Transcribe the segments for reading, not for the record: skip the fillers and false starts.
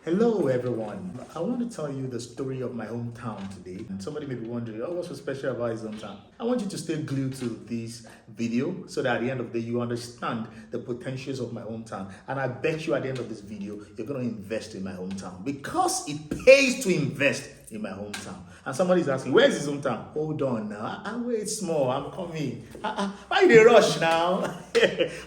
Hello everyone. I want to tell you the story of my hometown today. And somebody may be wondering, oh, what's so special about his hometown? I want you to stay glued to this video so that at the end of the day you understand the potentials of my hometown. And I bet you at the end of this video you're going to invest in my hometown because it pays to invest in my hometown. And somebody's asking, where's his hometown? Hold on now. I wait small. I'm coming. Why they rush now?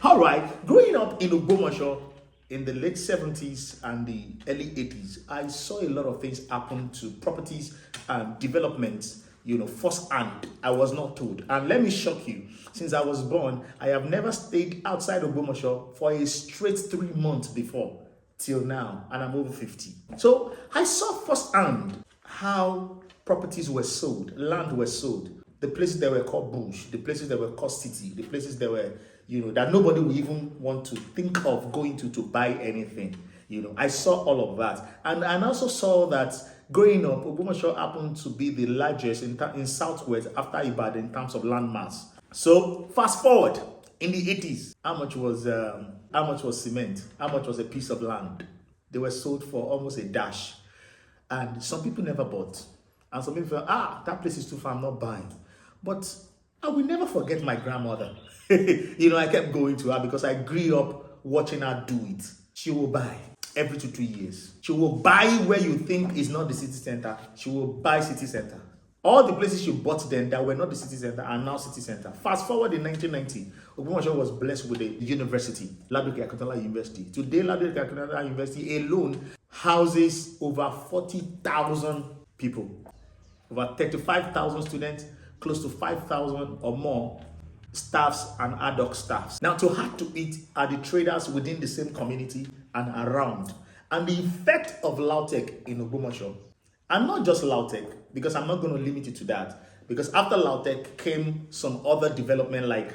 All right. Growing up in Ogbomos in the late 70s and the early 80s, I saw a lot of things happen to properties and developments, firsthand. I was not told. And let me shock you. Since I was born, I have never stayed outside of Ogbomos for a straight 3 months before, till now, and I'm over 50. So I saw firsthand how properties were sold, land was sold, the places that were called bush, the places that were called city, the places that were, that nobody would even want to think of going to buy anything. I saw all of that. And I also saw that growing up, Ogbomosho happened to be the largest in Southwest after Ibadan in terms of land mass. So fast forward, in the 80s, how much was cement? How much was a piece of land? They were sold for almost a dash. And some people never bought. And some people felt, that place is too far, I'm not buying. But I will never forget my grandmother. I kept going to her because I grew up watching her do it. She will buy every 2-3 years. She will buy where you think is not the city center. She will buy city center. All the places she bought then that were not the city center are now city center. Fast forward in 1990, Ogbomosho was blessed with a university, Ladoke Akintola University. Today, Ladoke Akintola University alone houses over 40,000 people, over 35,000 students, close to 5,000 or more staffs and ad hoc staffs. Now, to add to it are the traders within the same community and around. And the effect of Lautech in Ogbomosho, and not just Lautech, because I'm not going to limit it to that, because after Lautech came some other development like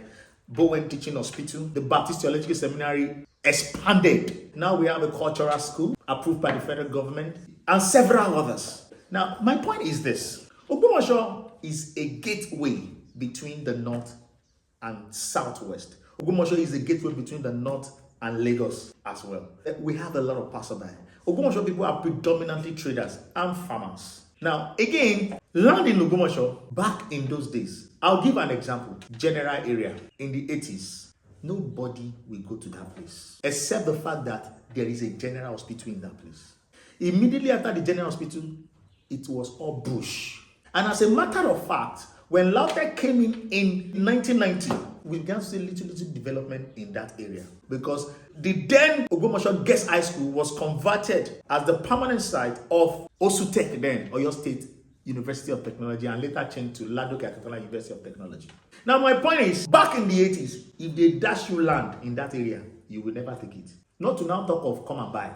Bowen Teaching Hospital, the Baptist Theological Seminary expanded. Now we have a cultural school approved by the federal government and several others. Now, my point is this. Ogbomosho is a gateway between the north and southwest. Ogbomosho is a gateway between the north and Lagos as well. We have a lot of passerby. Ogbomosho people are predominantly traders and farmers. Now, again, land in Ogbomosho, back in those days, I'll give an example. General area in the 80s, nobody will go to that place, except the fact that there is a general hospital in that place. Immediately after the general hospital, it was all bush. And as a matter of fact, when Lautech came in 1990, we began to see little development in that area because the then Ogbomosho Guest High School was converted as the permanent site of OSUTEC then, Oyo State University of Technology, and later changed to Ladoke Akintola University of Technology. Now, my point is, back in the 80s, if they dash you land in that area, you will never take it. Not to now talk of come and buy.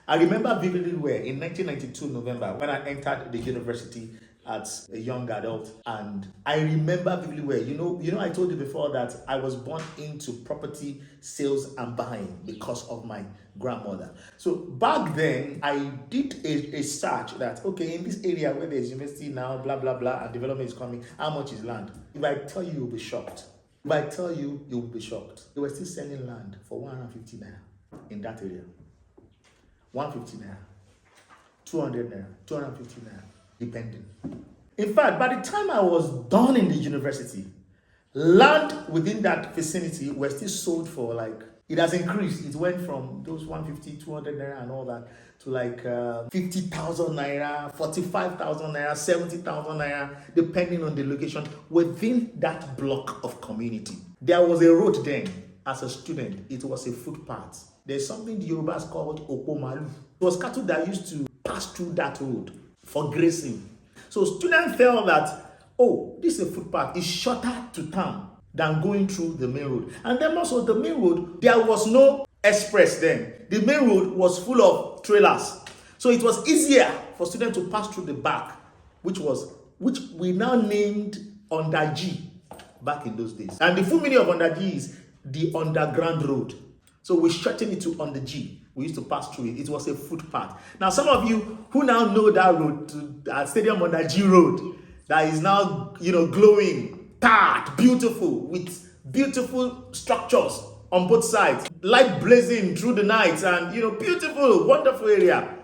I remember vividly well in 1992 November when I entered the university as a young adult, and I remember vividly well. I told you before that I was born into property sales and buying because of my grandmother. So back then I did a search that in this area where there's university now, blah blah blah, and development is coming, how much is land? If I tell you, you'll be shocked. If I tell you, you'll be shocked. They were still selling land for 150 naira in that area. 150 naira, 200 naira, 250 naira, depending. In fact, by the time I was done in the university, land within that vicinity were still sold for it has increased. It went from those 150, 200 naira and all that to 50,000 naira, 45,000 naira, 70,000 naira, depending on the location within that block of community. There was a road then. As a student, it was a footpath. There's something the Yorubas called Ogbomos. It was cattle that used to pass through that road for grazing. So students felt that, this is a footpath. It's shorter to town than going through the main road. And then also the main road, there was no express then. The main road was full of trailers. So it was easier for students to pass through the back, which we now named Under G back in those days. And the full meaning of Under G is the underground road. So we shortened it to Under G. We used to pass through it. It was a footpath. Now, some of you who now know that road, that Stadium Under G Road, that is now, glowing, tarred, beautiful, with beautiful structures on both sides, light blazing through the night, and beautiful, wonderful area.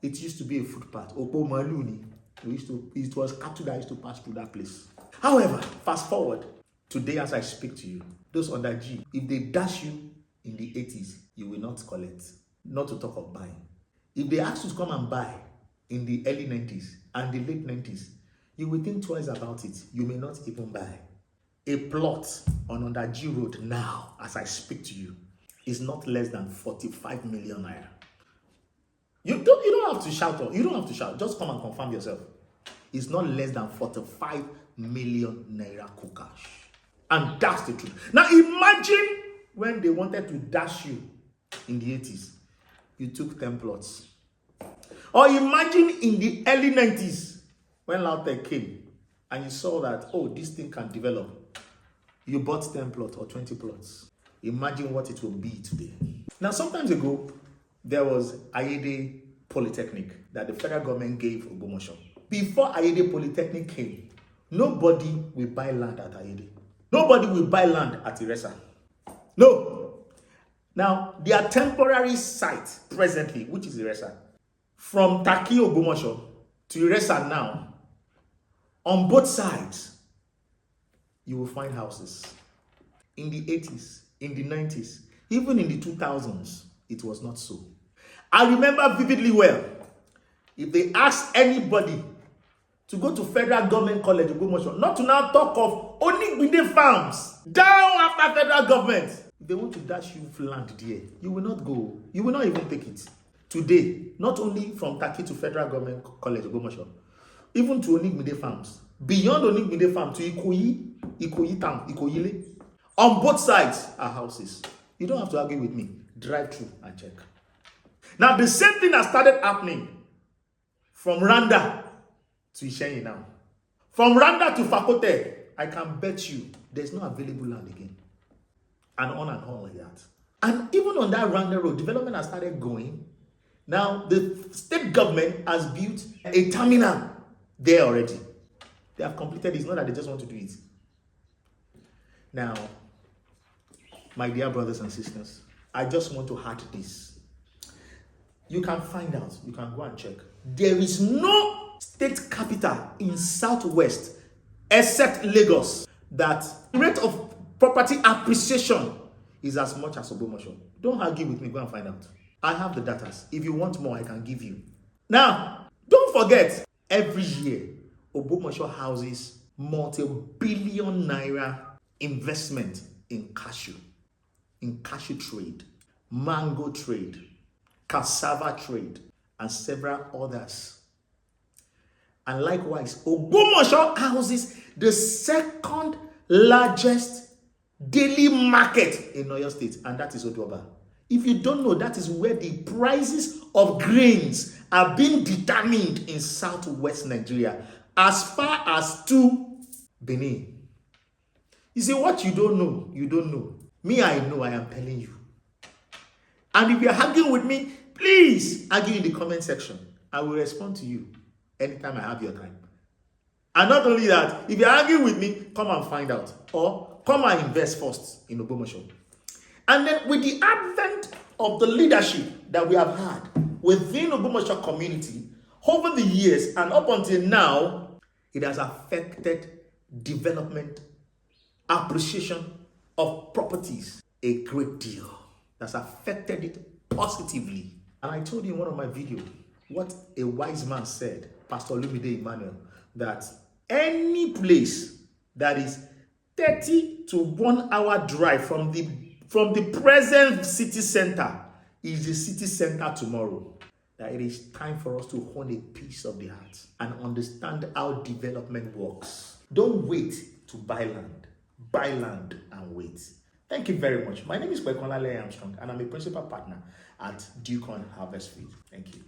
it used to be a footpath. Ogbomos, it was cattle that used to pass through that place. However, fast forward, today as I speak to you, those under G, if they dash you in the 80s, you will not collect, not to talk of buying. If they ask you to come and buy in the early 90s and the late 90s, you will think twice about it. You may not even buy. A plot on under G Road now, as I speak to you, is not less than 45 million naira. You don't have to shout, or you don't have to shout. Just come and confirm yourself. It's not less than 45 million naira cash. And that's the truth. Now imagine when they wanted to dash you in the 80s, you took 10 plots. Or imagine in the early 90s, when Lautech came and you saw that, oh, this thing can develop. You bought 10 plots or 20 plots. Imagine what it will be today. Now, sometimes ago, there was Ayede Polytechnic that the federal government gave Ogbomos. Before Ayede Polytechnic came, nobody will buy land at Ayede. Nobody will buy land at Iresa. No. Now, their temporary site presently, which is Iresa, from Taki Ogbomos to Iresa now, on both sides, you will find houses. In the 80s, in the 90s, even in the 2000s, it was not so. I remember vividly well, if they asked anybody to go to Federal Government College Ogbomos, not to now talk of Onigbinde farms, down after federal government. If they want to dash you land there, you will not go. You will not even take it. Today, not only from Taki to Federal Government College Ogbomos, even to Onigbinde farms, beyond Onigbinde farm to Ikoyi town, Ikoyile, on both sides are houses. You don't have to argue with me. Drive through and check. Now, the same thing has started happening from Randa to Ishenyi now. From Randa to Fakote, I can bet you there's no available land again. And on like that. And even on that Randa road, development has started going. Now, the state government has built a terminal there already. They have completed it. It's not that they just want to do it. Now, my dear brothers and sisters, I just want to add this. You can find out, you can go and check. There is no state capital in Southwest except Lagos that the rate of property appreciation is as much as Ogbomos. Don't argue with me, go and find out. I have the data. If you want more, I can give you. Now, don't forget, every year, Ogbomos houses multi-billion naira investment in cashew trade, mango trade, cassava trade, and several others. And likewise, Ogbomos houses the second largest daily market in Oyo State, and that is Odoba. If you don't know, that is where the prices of grains are being determined in Southwest Nigeria, as far as to Benin. You see, what you don't know, you don't know. Me, I know, I am telling you. And if you're arguing with me, please argue in the comment section. I will respond to you anytime I have your time. And not only that, if you're arguing with me, come and find out. Or come and invest first in Ogbomos. And then with the advent of the leadership that we have had within Ogbomos community over the years and up until now, it has affected development, appreciation of properties a great deal. That's affected it positively. And I told you in one of my videos what a wise man said, Pastor Lumide Emmanuel, that any place that is 30 to 1 hour drive from the present city center is the city center tomorrow. That it is time for us to own a piece of the heart and understand how development works. Don't wait to buy land. Buy land and wait. Thank you very much. My name is Dewkon Harvest Armstrong, and I'm a principal partner at Dewkon Harvest Field. Thank you.